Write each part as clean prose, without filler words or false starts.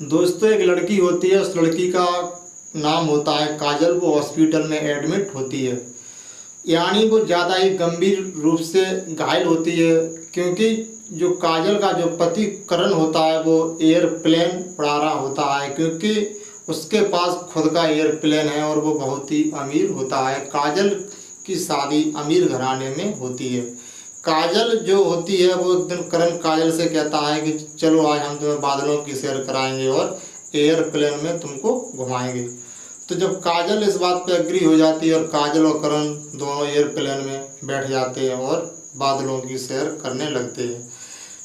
दोस्तों, एक लड़की होती है, उस लड़की का नाम होता है काजल। वो हॉस्पिटल में एडमिट होती है, यानी वो ज़्यादा ही गंभीर रूप से घायल होती है, क्योंकि जो काजल का जो पति करण होता है वो एयरप्लेन उड़ा रहा होता है, क्योंकि उसके पास खुद का एयरप्लेन है और वो बहुत ही अमीर होता है। काजल की शादी अमीर घराने में होती है। काजल जो होती है वो एक दिन करण काजल से कहता है कि चलो आज हम तुम्हें बादलों की सैर कराएंगे और एयरप्लेन में तुमको घुमाएंगे। तो जब काजल इस बात पे एग्री हो जाती है और काजल और करण दोनों एयरप्लेन में बैठ जाते हैं और बादलों की सैर करने लगते हैं।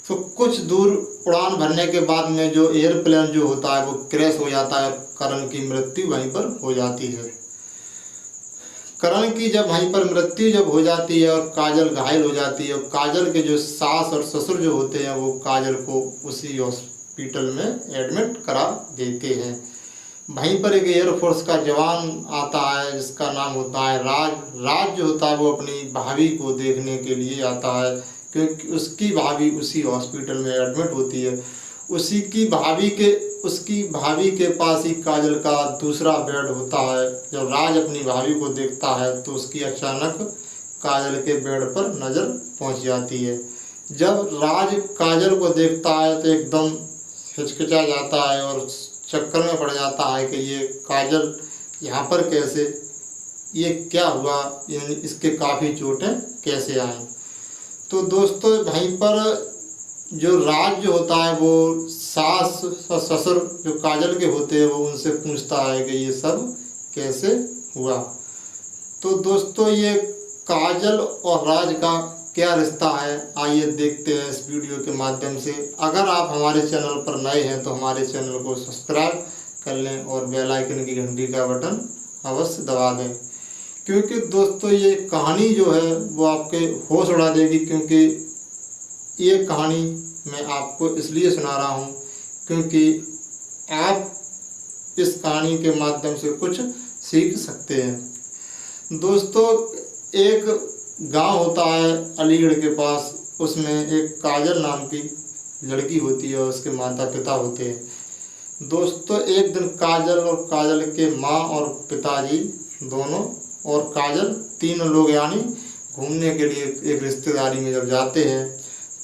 तो कुछ दूर उड़ान भरने के बाद में जो एयरप्लेन जो होता है वो क्रैश हो जाता है और करण की मृत्यु वहीं पर हो जाती है। करण की जब वहीं पर मृत्यु जब हो जाती है और काजल घायल हो जाती है, और काजल के जो सास और ससुर जो होते हैं वो काजल को उसी हॉस्पिटल में एडमिट करा देते हैं। वहीं पर एक एयरफोर्स का जवान आता है जिसका नाम होता है राज। राज जो होता है वो अपनी भाभी को देखने के लिए आता है, क्योंकि उसकी भाभी उसी हॉस्पिटल में एडमिट होती है। उसकी भाभी के पास ही काजल का दूसरा बेड होता है। जब राज अपनी भाभी को देखता है तो उसकी अचानक काजल के बेड पर नज़र पहुंच जाती है। जब राज काजल को देखता है तो एकदम हिचकिचा जाता है और चक्कर में पड़ जाता है कि ये काजल यहाँ पर कैसे, ये क्या हुआ, यानी इसके काफ़ी चोटें कैसे आई। तो दोस्तों, वहीं पर जो राज जो होता है वो सास और ससुर जो काजल के होते हैं वो उनसे पूछता है कि ये सब कैसे हुआ। तो दोस्तों, ये काजल और राज का क्या रिश्ता है, आइए देखते हैं इस वीडियो के माध्यम से। अगर आप हमारे चैनल पर नए हैं तो हमारे चैनल को सब्सक्राइब कर लें और बेल आइकन की घंटी का बटन अवश्य दबा दें, क्योंकि दोस्तों ये कहानी जो है वो आपके होश उड़ा देगी। क्योंकि ये कहानी मैं आपको इसलिए सुना रहा हूँ क्योंकि आप इस कहानी के माध्यम से कुछ सीख सकते हैं। दोस्तों, एक गांव होता है अलीगढ़ के पास, उसमें एक काजल नाम की लड़की होती है और उसके माता पिता होते हैं। दोस्तों, एक दिन काजल और काजल के माँ और पिताजी दोनों और काजल तीनों लोग यानी घूमने के लिए एक रिश्तेदारी में जब जाते हैं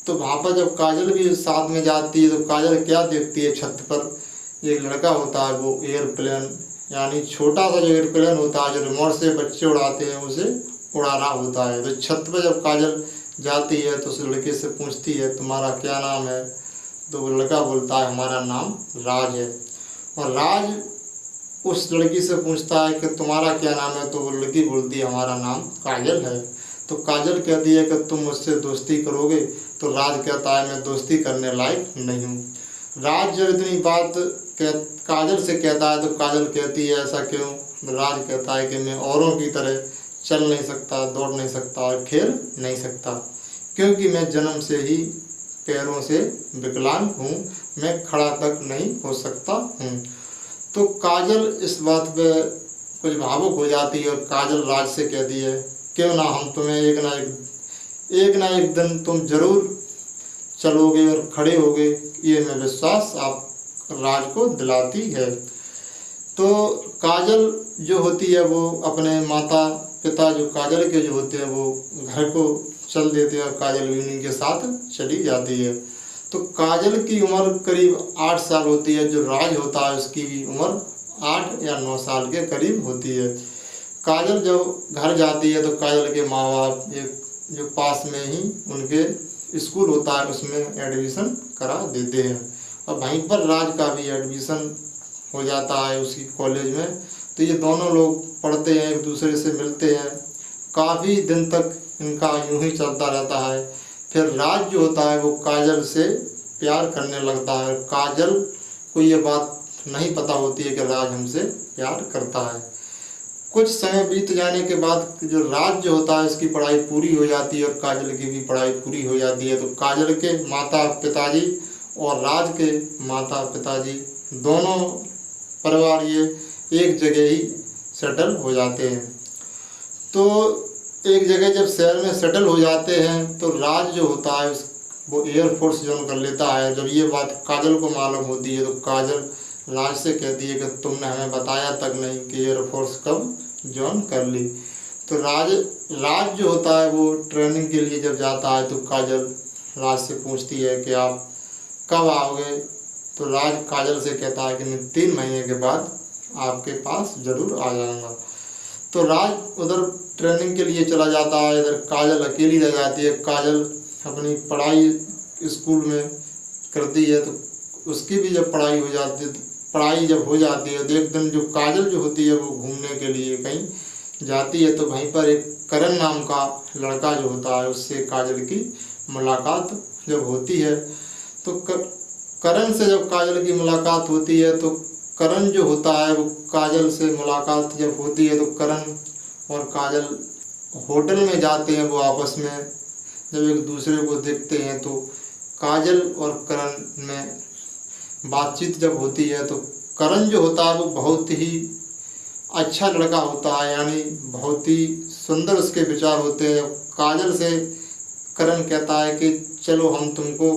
तो वहाँ पर जब काजल भी साथ में जाती है तो काजल क्या देखती है, छत पर एक लड़का होता है वो एयरप्लेन यानी छोटा सा जो एयरप्लेन होता है जो रिमोट से बच्चे उड़ाते हैं उसे उड़ा रहा होता है। तो छत पर जब काजल जाती है तो उस लड़के से पूछती है तुम्हारा क्या नाम है। तो वो लड़का बोलता है हमारा नाम राज है। और राज उस लड़की से पूछता है कि तुम्हारा क्या नाम है। तो वो लड़की बोलती है हमारा नाम काजल है। तो काजल कहती है कि तुम मुझसे दोस्ती करोगे। तो राज कहता है मैं दोस्ती करने लायक नहीं हूँ। राज जब इतनी बात काजल से कहता है तो काजल कहती है ऐसा क्यों। राज कहता है कि मैं औरों की तरह चल नहीं सकता, दौड़ नहीं सकता और खेल नहीं सकता, क्योंकि मैं जन्म से ही पैरों से विकलांग हूँ, मैं खड़ा तक नहीं हो सकता हूँ। तो काजल इस बात पे कुछ भावुक हो जाती है और काजल राज से कहती है क्यों ना हम तुम्हें एक ना एक दिन तुम जरूर चलोगे और खड़े होगे, ये मैं विश्वास आप राज को दिलाती है। तो काजल जो होती है वो अपने माता पिता जो काजल के जो होते हैं वो घर को चल देते हैं और काजल भी उन्हीं के साथ चली जाती है। तो काजल की उम्र करीब 8 साल होती है, जो राज होता है उसकी भी उम्र 8 या 9 साल के करीब होती है। काजल जब घर जाती है तो काजल के माँ बाप एक जो पास में ही उनके स्कूल होता है उसमें एडमिशन करा देते हैं और वहीं पर राज का भी एडमिशन हो जाता है उसी कॉलेज में। तो ये दोनों लोग पढ़ते हैं, एक दूसरे से मिलते हैं, काफ़ी दिन तक इनका यूं ही चलता रहता है। फिर राज जो होता है वो काजल से प्यार करने लगता है। काजल को ये बात नहीं पता होती है कि राज हमसे प्यार करता है। कुछ समय बीत जाने के बाद जो राज जो होता है इसकी पढ़ाई पूरी हो जाती है और काजल की भी पढ़ाई पूरी हो जाती है। तो काजल के माता पिताजी और राज के माता पिताजी दोनों परिवार ये एक जगह ही सेटल हो जाते हैं। तो एक जगह जब शहर में सेटल हो जाते हैं तो राज जो होता है वो एयरफोर्स ज्वाइन कर लेता है। जब ये बात काजल को मालूम होती है तो काजल राज से कहती है कि तुमने हमें बताया तक नहीं कि एयरफोर्स कब ज्वाइन कर ली। तो राज जो होता है वो ट्रेनिंग के लिए जब जाता है तो काजल राज से पूछती है कि आप कब आओगे। तो राज काजल से कहता है कि मैं 3 महीने के बाद आपके पास ज़रूर आ जाऊंगा। तो राज उधर ट्रेनिंग के लिए चला जाता है, इधर काजल अकेली रह जाती है। काजल अपनी पढ़ाई स्कूल में करती है, तो उसकी भी जब पढ़ाई जब हो जाती है तो एक दिन जो काजल जो होती है वो घूमने के लिए कहीं जाती है। तो वहीं पर एक करण नाम का लड़का जो होता है उससे काजल की मुलाकात जब होती है। तो करण से जब काजल की मुलाकात होती है तो करण जो होता है वो काजल से मुलाकात जब होती है तो करण और काजल होटल में जाते हैं। वो आपस में जब एक दूसरे को देखते हैं तो काजल और करण में बातचीत जब होती है तो करण जो होता है वो बहुत ही अच्छा लड़का होता है, यानी बहुत ही सुंदर उसके विचार होते हैं। काजल से करण कहता है कि चलो हम तुमको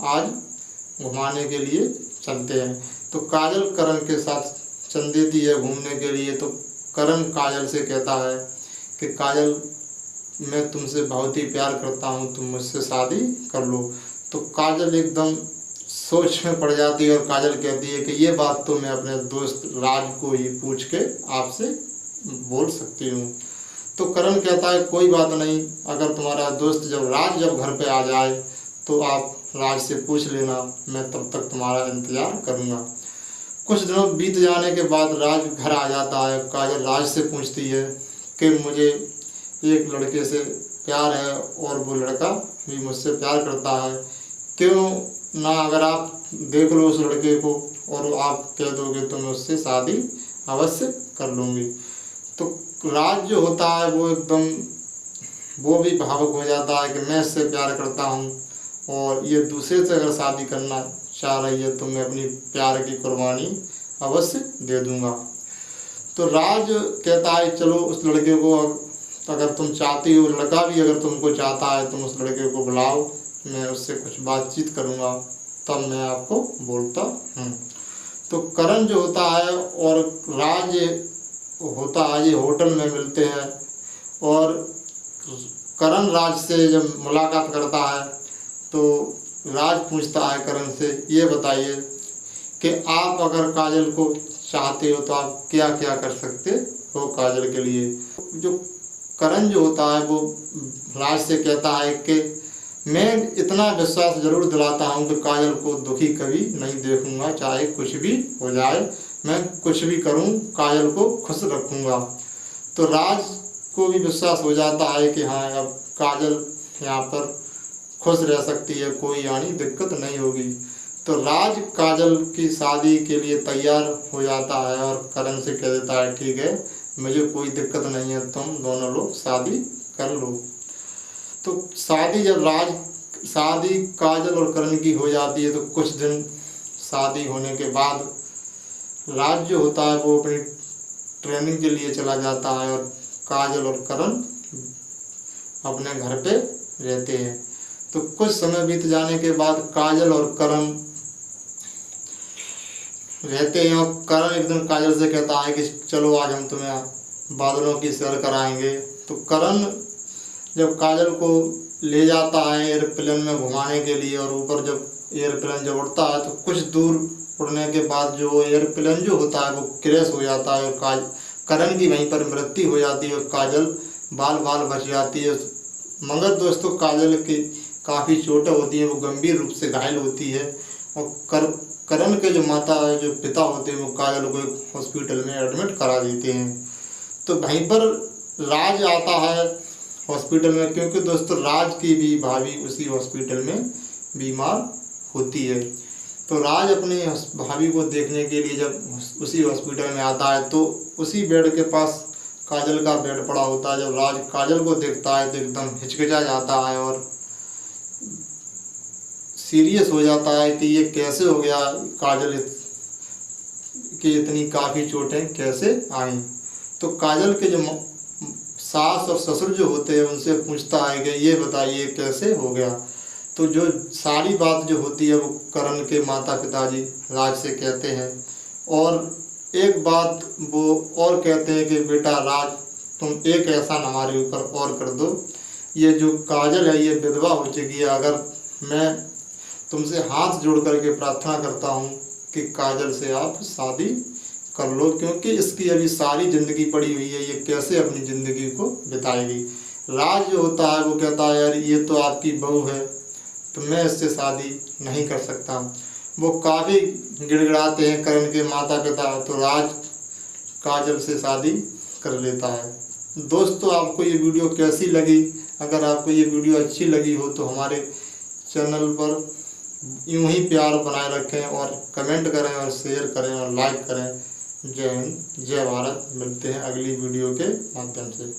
आज घुमाने के लिए चलते हैं। तो काजल करण के साथ चल देती है घूमने के लिए। तो करण काजल से कहता है कि काजल मैं तुमसे बहुत ही प्यार करता हूँ, तुम मुझसे शादी कर लो। तो काजल एकदम सोच में पड़ जाती है और काजल कहती है कि ये बात तो मैं अपने दोस्त राज को ही पूछ के आपसे बोल सकती हूँ। तो करण कहता है कोई बात नहीं, अगर तुम्हारा दोस्त जब घर पे आ जाए तो आप राज से पूछ लेना, मैं तब तक तुम्हारा इंतज़ार करूँगा। कुछ दिनों बीत जाने के बाद राज घर आ जाता है। काजल राज से पूछती है कि मुझे एक लड़के से प्यार है और वो लड़का भी मुझसे प्यार करता है, क्यों ना अगर आप देख लो उस लड़के को और आप कह दोगे तो मैं उससे शादी अवश्य कर लूँगी। तो राज जो होता है वो एकदम वो भी भावुक हो जाता है कि मैं इससे प्यार करता हूँ और ये दूसरे से अगर शादी करना चाह रही है तो मैं अपनी प्यार की कुर्बानी अवश्य दे दूँगा। तो राज कहता है चलो उस लड़के को अगर तुम चाहती हो, लड़का भी अगर तुमको चाहता है तुम उस लड़के को बुलाओ, मैं उससे कुछ बातचीत करूँगा तब मैं आपको बोलता हूँ। तो करण जो होता है और राज होता है ये होटल में मिलते हैं और करण राज से जब मुलाकात करता है तो राज पूछता है करण से ये बताइए कि आप अगर काजल को चाहते हो तो आप क्या क्या कर सकते हो काजल के लिए। जो करण जो होता है वो राज से कहता है कि मैं इतना विश्वास जरूर दिलाता हूँ कि काजल को दुखी कभी नहीं देखूंगा, चाहे कुछ भी हो जाए, मैं कुछ भी करूँ काजल को खुश रखूँगा। तो राज को भी विश्वास हो जाता है कि हाँ अब काजल यहाँ पर खुश रह सकती है, कोई यानी दिक्कत नहीं होगी। तो राज काजल की शादी के लिए तैयार हो जाता है और करण से कह देता है ठीक है मुझे कोई दिक्कत नहीं है, तुम दोनों लोग शादी कर लो। तो शादी काजल और करण की हो जाती है। तो कुछ दिन शादी होने के बाद राज जो होता है वो अपनी ट्रेनिंग के लिए चला जाता है और काजल और करण अपने घर पे रहते हैं। तो कुछ समय बीत जाने के बाद काजल और करण रहते हैं और करण एक दिन काजल से कहता है कि चलो आज हम तुम्हें बादलों की सैर कराएंगे। तो करण जब काजल को ले जाता है एयरप्लेन में घुमाने के लिए और ऊपर जब एयरप्लेन जब उड़ता है तो कुछ दूर उड़ने के बाद जो एयरप्लेन जो होता है वो क्रैश हो जाता है और करण की वहीं पर मृत्यु हो जाती है और काजल बाल बाल बच जाती है। मगर दोस्तों काजल की काफ़ी चोटें होती हैं, वो गंभीर रूप से घायल होती है और करण के जो पिता होते हैं वो काजल को एक हॉस्पिटल में एडमिट करा देते हैं। तो वहीं पर राज आता है हॉस्पिटल में, क्योंकि दोस्तों राज की भी भाभी उसी हॉस्पिटल में बीमार होती है। तो राज अपनी भाभी को देखने के लिए जब उसी हॉस्पिटल में आता है तो उसी बेड के पास काजल का बेड पड़ा होता है। जब राज काजल को देखता है तो एकदम हिचकिचा जाता है और सीरियस हो जाता है कि ये कैसे हो गया, काजल की इतनी काफ़ी चोटें कैसे आई। तो काजल के जो सास और ससुर जो होते हैं उनसे पूछता है कि ये बताइए कैसे हो गया। तो जो सारी बात जो होती है वो करण के माता पिताजी राज से कहते हैं। और एक बात वो और कहते हैं कि बेटा राज, तुम एक एहसान हमारे ऊपर और कर दो, ये जो काजल है ये विधवा हो चुकी है, अगर मैं तुमसे हाथ जोड़ करके प्रार्थना करता हूँ कि काजल से आप शादी कर लो, क्योंकि इसकी अभी सारी ज़िंदगी पड़ी हुई है, ये कैसे अपनी ज़िंदगी को बिताएगी। राज जो होता है वो कहता है यार ये तो आपकी बहू है, तो मैं इससे शादी नहीं कर सकता। वो काफ़ी गिड़गिड़ाते हैं करण के माता पिता, तो राज काजल से शादी कर लेता है। दोस्तों, आपको ये वीडियो कैसी लगी? अगर आपको ये वीडियो अच्छी लगी हो तो हमारे चैनल पर यूं ही प्यार बनाए रखें और कमेंट करें और शेयर करें और लाइक करें। जय हिंद, जय भारत। मिलते हैं अगली वीडियो के माध्यम से।